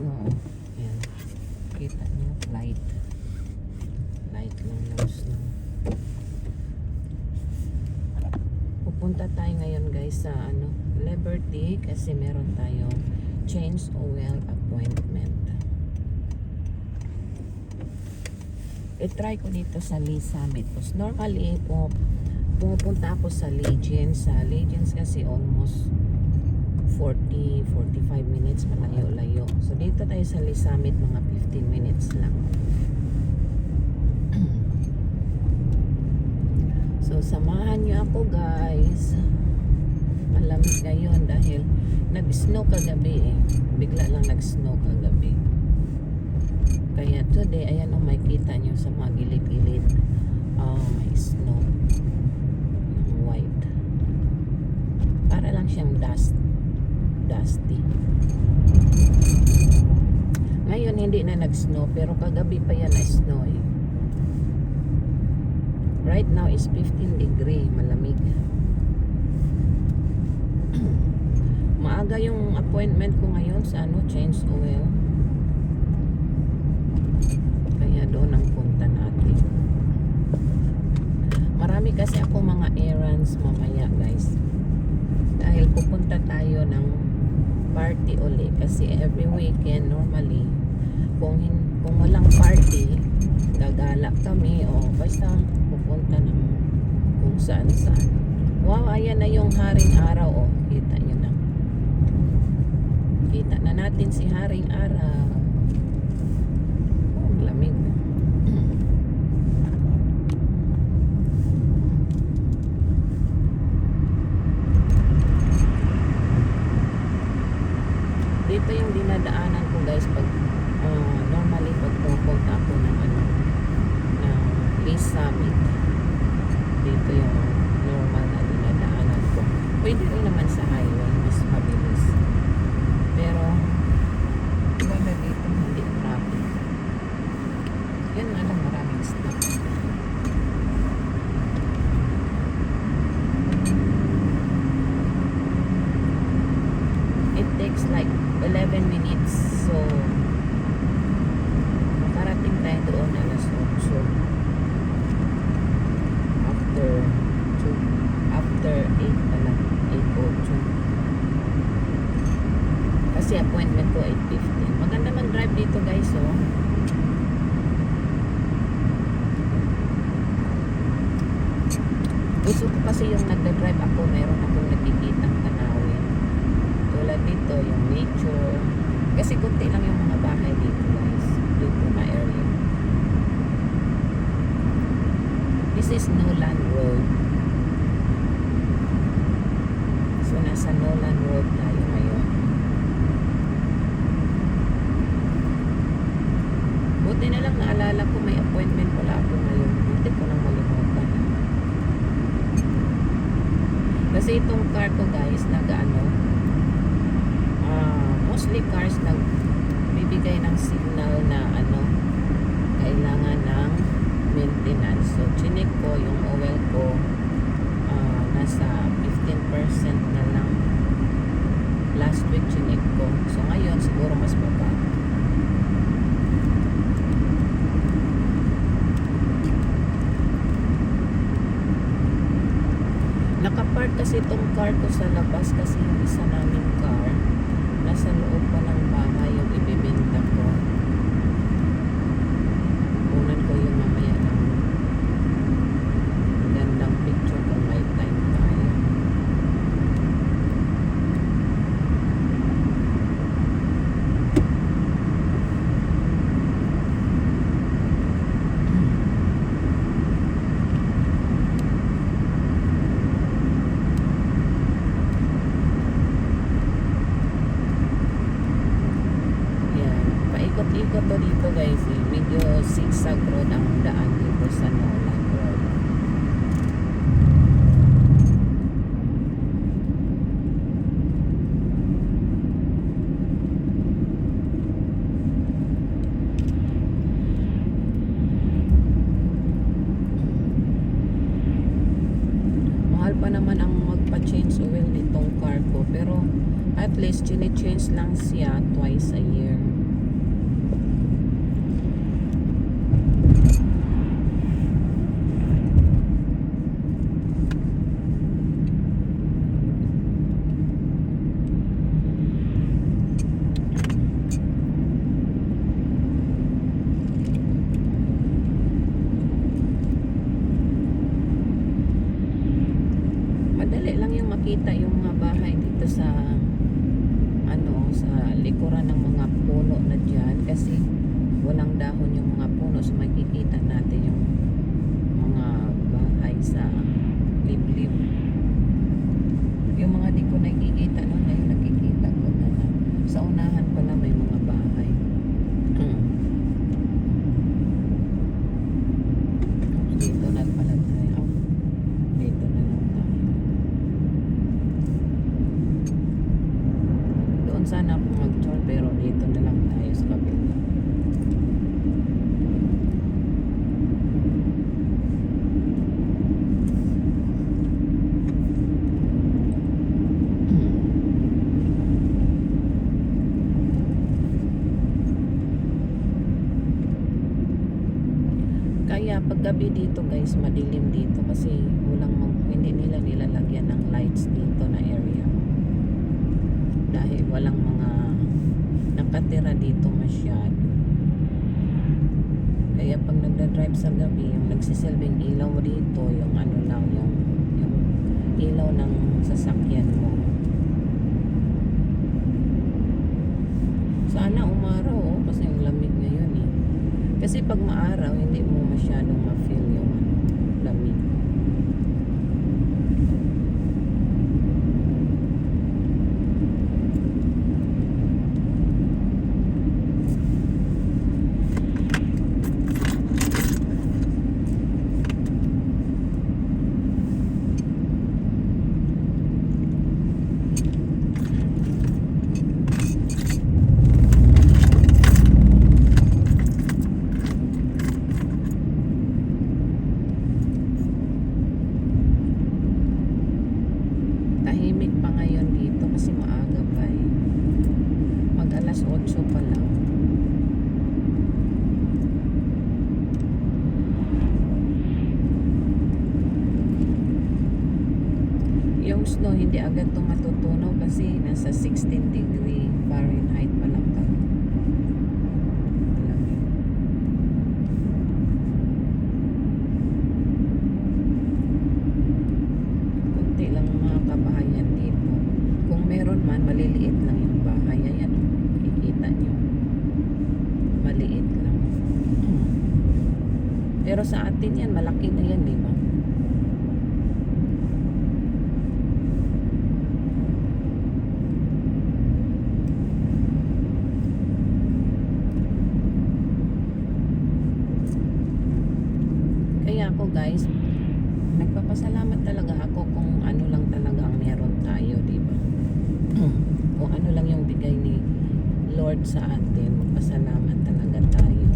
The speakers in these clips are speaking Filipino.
snow. Ayan. Kita nyo, light lang yung snow. Pupunta tayo ngayon guys sa Liberty kasi meron tayong change oil appointment. I-try ko dito sa Lee Summit. Normally pumupunta ako sa Legends. Sa Legends kasi almost 40-45 minutes, malayo-layo. So dito tayo sa Lee Summit, mga 15 minutes lang. So samahan nyo ako guys. Malamig ngayon dahil nag-snow kagabi bigla lang nag-snow kagabi. Kaya today, ayan makikita nyo sa mga gilid-gilid, may snow, yung white, para lang siyang dusty. Ngayon hindi na nag-snow, pero kagabi pa yan na snow Right now is 15 degree, malamig. Maaga yung appointment ko ngayon sa change oil. Kaya doon ang punta natin. Marami kasi ako mga errands mamaya guys. Dahil pupunta tayo ng party uli. Kasi every weekend normally, kung walang party, gagala kami o basta pupunta ng kung saan. Wow, ayan na yung Haring Araw. Kita nyo na. Kita na natin si Haring Araw. Lamig. Dito yung dinadaanan ko guys pag normally pag pupunta ako ng Lee Summit. Dito yung normal na dinadaanan ko. Pwede rin naman sa highway, mas mabilis. Pero wala dito hindi traffic. Yan nga lang, maraming stop. It takes like 11 minutes. So makarating tayo doon alas 8. After 8 pala, 8:08. Kasi appointment ko 8:15. Maganda mag-drive dito guys Gusto ko kasi yung nagda-drive ako, meron akong nakikitang tanawin. Tulad dito, yung nature. Kasi kunti lang yung mga bahay dito guys. Dito na area. This is Nolan Road. So nasa Nolan Road tayo ngayon. Buti na lang naalala ko may appointment pala ako ngayon. Buti ko nang malimutan. Kasi itong car ko guys, mostly cars nagbibigay ng signal na kailangan ng maintenance. So chinek ko yung oil ko, nasa 15% na lang. Last week chinek ko. So ngayon siguro mas baba. Nakapark kasi itong car ko sa labas kasi yung isa naming car nasa loob pa ng bahay yung ibibenta ko. Kunan ko yung mamaya ng gandang picture kung may time tayo. Ikot to dito guys medyo zigzag road ang daan dito sa Nolan Road. Mahal pa naman ang magpa-change oil nitong car ko, pero at least chine-change lang siya twice a year. walang dahon yung mga puno, so makikita natin yung mga bahay sa liblib. Yung mga di ko nakikita noon, ngayon nakikita ko na sa unahan pala may mga bahay. Dito na pala tayo. Dito na lang tayo. Doon sana ako mag-turn pero dito na lang tayo sa kabila. Kaya paggabi dito guys, madilim dito kasi hindi nila nilalagyan ng lights dito na area. Dahil walang mga nakatira dito masyado. Kaya pag nagda-drive sa gabi, yung nagsisilbing ilaw dito, yung ano lang, yung ilaw ng sasakyan mo. Sana umaraw kasi yung lamig ngayon eh. Kasi pag maaraw, hindi mo masyadong ma-feel yung lamig. Tahimik pa ngayon dito kasi maaga pa eh. Mag alas 8 pa lang. Yung snow hindi agad matutunaw kasi nasa 16 degree Fahrenheit pa lang kami. Malamig. Kunti lang mga kabahayan dito. Kung meron man, maliliit lang yung bahay. Ayan, kikita nyo. Maliit lang. Pero sa atin yan, malaki na yan, di ba? Kaya ako guys, nagpapasalamat talaga ako kung ano lang talaga ang meron tayo, di ba? Kung ano lang yung bigay ni Lord sa atin, magpasalamat talaga tayo.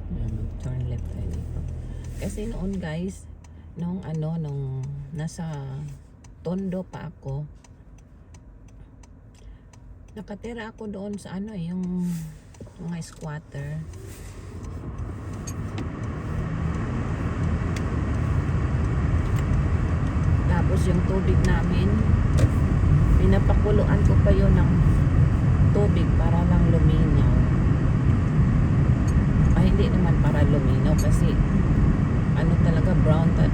Mag-turn left tayo dito. Kasi noon guys, nung nasa Tondo pa ako, nakatira ako doon sa yung mga squatter. Tapos yung tubig namin, pinapakuluan ko pa yun ng tubig para lang luminaw. Hindi naman para luminaw kasi talaga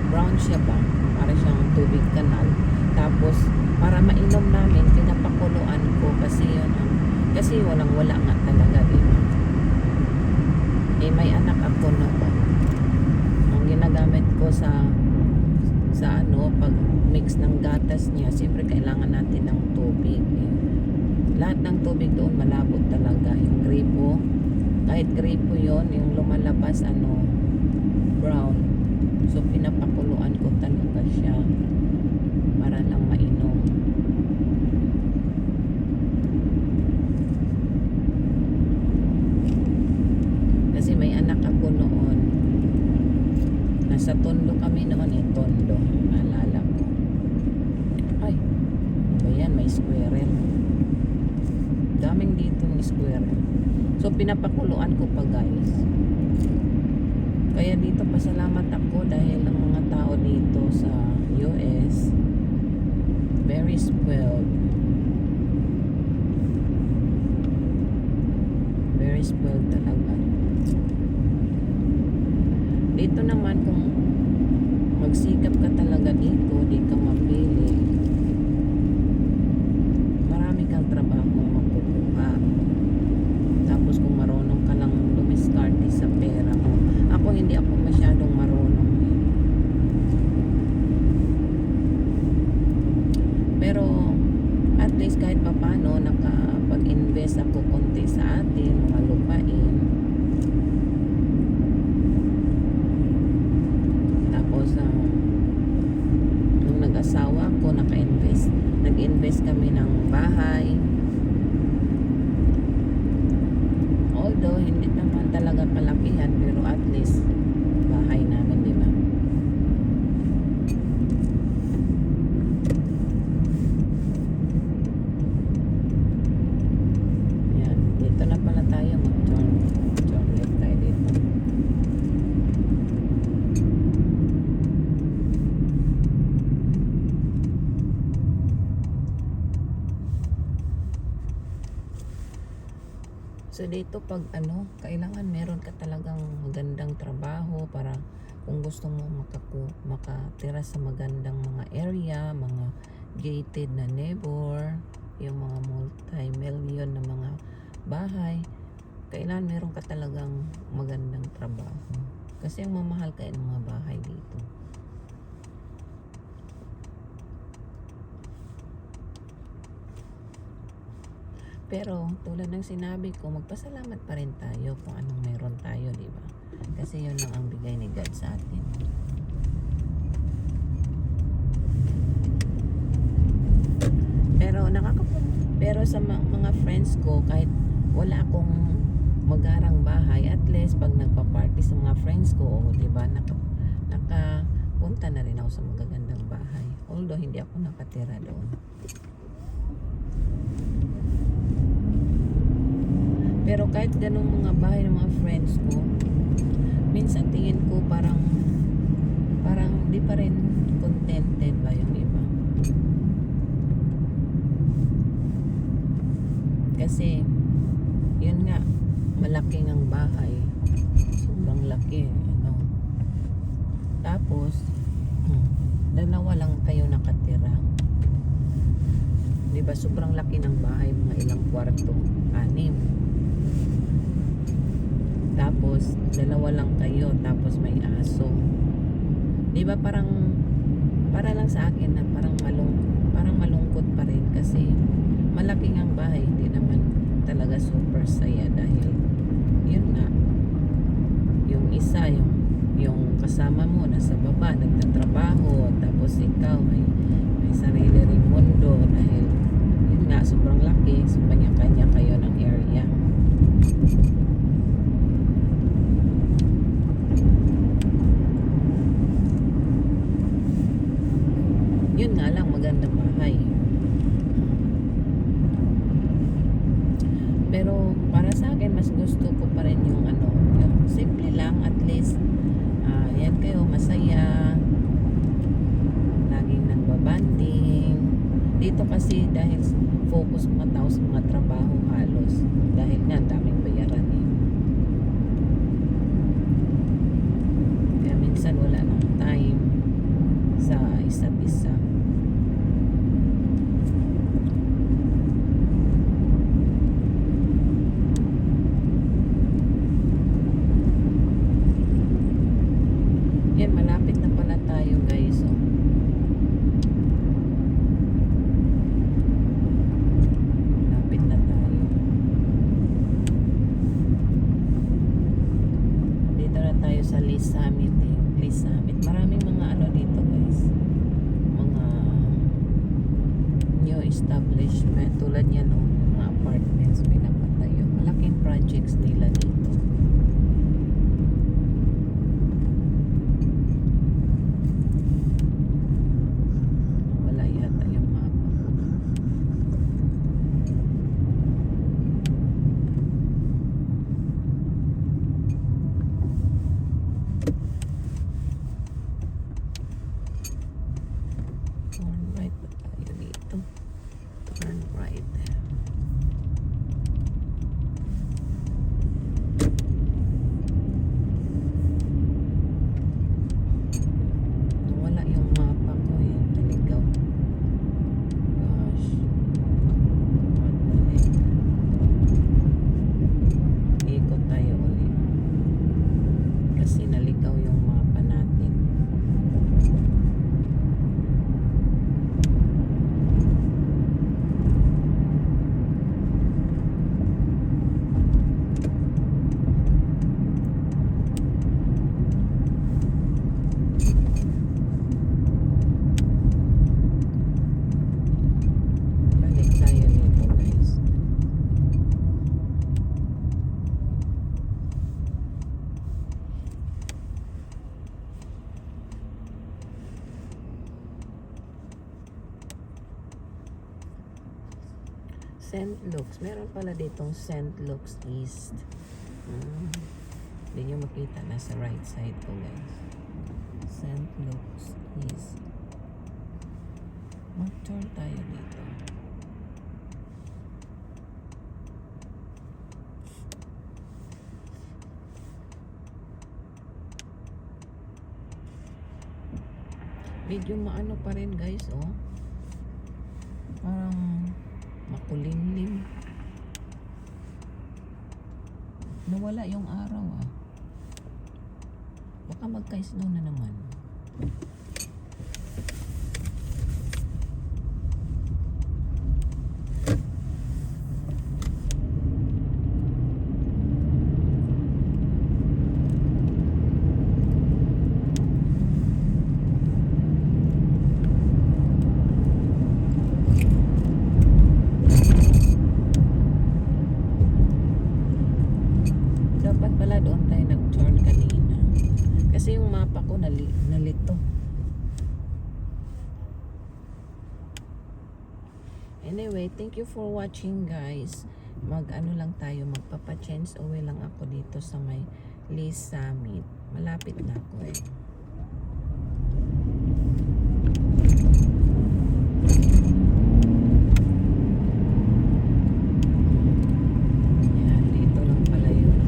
brown siya ba? Para siyang tubig kanal. Tapos para mainom namin, pinapakuluan ko kasi yun kasi wala nga talaga, diba? May anak ako noon. Ang ginagamit ko sa pag mix ng gatas niya, siyempre kailangan natin ng tubig eh. Lahat ng tubig doon malabo talaga. Yung gripo, kahit gripo yon, yung lumalabas brown. So pinapakuluan ko talaga siya para lang mainom. Kasi may anak ako noon. Nasa Tondo kami noon eh. Tondo. Naalala ko. Ay. Ano yan? May squirrel. Daming dito ng squirrel. So pinapakuluan ko pa guys. Kaya dito pasalamat ako dahil ang mga tao dito sa US very spoiled. Very spoiled talaga. Dito naman kung magsikap ka talaga dito, di ka mapili. Pero at least kahit papano nakapag-invest ako konti sa atin, mga lupain. Tapos nung nag-asawa ko, nag-invest kami ng bahay. Although hindi naman talaga kalakihan, pero at least bahay namin, di ba? Yan, dito na pala tayo mag-turn left tayo dito. So dito pag kailangan meron ka talagang magandang trabaho para kung gusto mo makatira sa magandang mga area, mga gated na neighbor, yung mga multi-million na mga bahay, kailangan meron ka talagang magandang trabaho. Kasi ang mamahal kayo ng mga bahay dito. Pero tulad ng sinabi ko, magpasalamat pa rin tayo kung anong meron tayo, di ba? Kasi yun lang ang bigay ni God sa atin. Pero sa mga friends ko, kahit wala akong magarang bahay, at least pag nagpa-party sa mga friends ko, di ba, nakapunta na rin ako sa magagandang bahay. Although hindi ako nakatira doon. Pero kahit ganung mga bahay ng mga friends ko, minsan tingin ko parang di pa rin contented ba yung iba. Kasi yun nga, malaki ng bahay. Sobrang laki, Tapos, dalawa lang kayo nakatira. Di ba sobrang laki ng bahay, mga ilang kwarto, 6. Tapos dalawa lang kayo, tapos may aso. 'Di ba para lang sa akin na parang malungkot pa rin kasi malaki ang bahay, hindi naman talaga super saya dahil yun nga, yung isa yung kasama mo nasa baba nagtatrabaho, tapos ikaw may sarili ring mundo dahil yun nga, sobrang laki, so kanya-kanya kayo ng area. Yun nga lang, magandang bahay. Pero para sa akin, mas gusto ko pa rin yung yung simple lang, at least yan kayo masaya, laging nagbabanding dito. Kasi dahil focus mga tao sa mga trabaho halos, dahil nga daming bayaran kaya minsan wala nang time sa isa't isa. Yan, malapit na pala tayo guys. Malapit na tayo. Dito na tayo sa Lee Summit Lee Summit. Maraming mga dito guys. Mga new establishment. Tulad yan mga apartments pinapatayo. Malaking projects nila dito. Turn right. St. Luke's. Meron pala ditong St. Luke's East. Hindi nyo makita. Nasa right side ko, guys. St. Luke's East. Mag-turn tayo dito. Medyo maano pa rin, guys, oh. Parang makulimlim. Nawala yung araw, ah. Baka magka-snow na naman. Dapat pala doon tayo nag-turn kanina. Kasi yung mapa ko nalito. Anyway, thank you for watching, guys. Mag-ano lang tayo, magpapa-change away lang ako dito sa may Lee Summit. Malapit na ako eh. Yan, dito lang pala yun.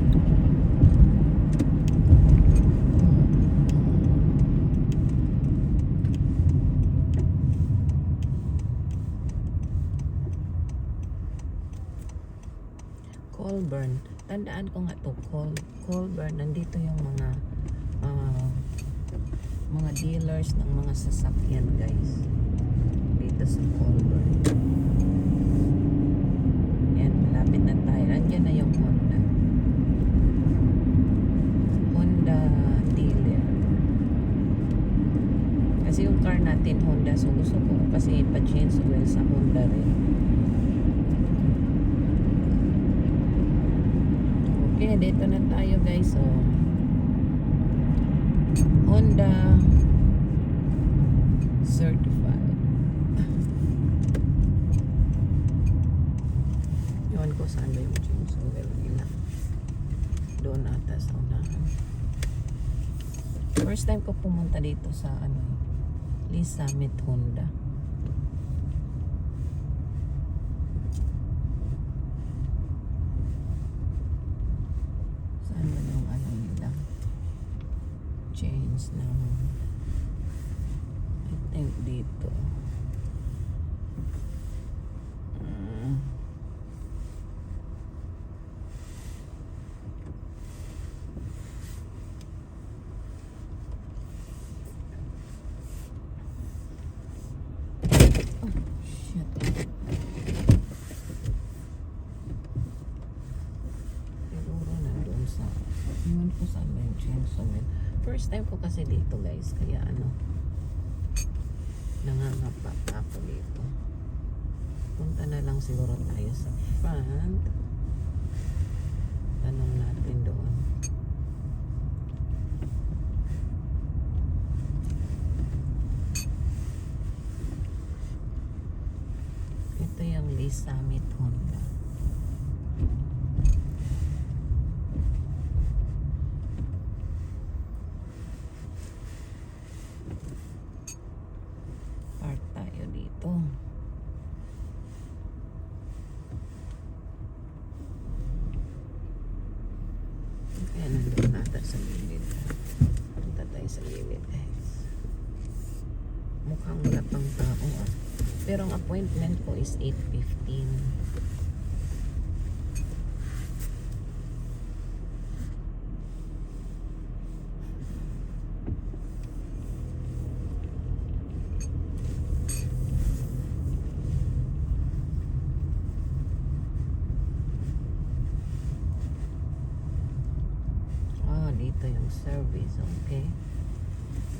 Colburn. Tandaan ko nga to, Colburn. Nandito yung mga dealers ng mga sasakyan, guys. Dito sa Colburn. Yan, malapit na tayo. Andiyan na yung Honda dealer. Kasi yung car natin Honda, so gusto ko kasi pa-change oil sa Honda rin. Okay, dito na tayo, guys. So, Honda certified. Iwan ko saan ba yung change oil nila. Doon ata sa unahan. First time ko pumunta dito sa Lee Summit Honda. Saan ba yung nila? Change ng I think dito. Yun po saan ba yung change oil. First time ko kasi dito, guys, kaya nangangapa ako dito. Punta na lang siguro tayo sa front. Tanong natin doon. Ito yung Lee Summit Honda. Park tayo dito. Kaya nandun natin sa gilid. Punta tayo sa gilid, guys. Mukhang wala pang tao, ah. Pero ang appointment ko is 8:15. Dito yung service, okay?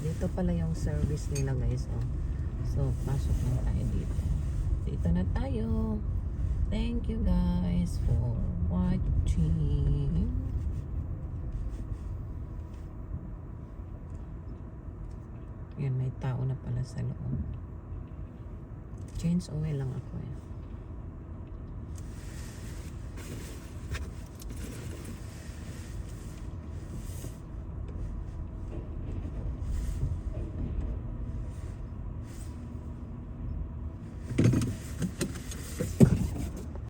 Dito pala yung service nila, guys, oh. So, pasok na tayo dito. Dito na tayo. Thank you, guys, for watching. Yan, may tao na pala sa loob. Change oil lang ako, eh.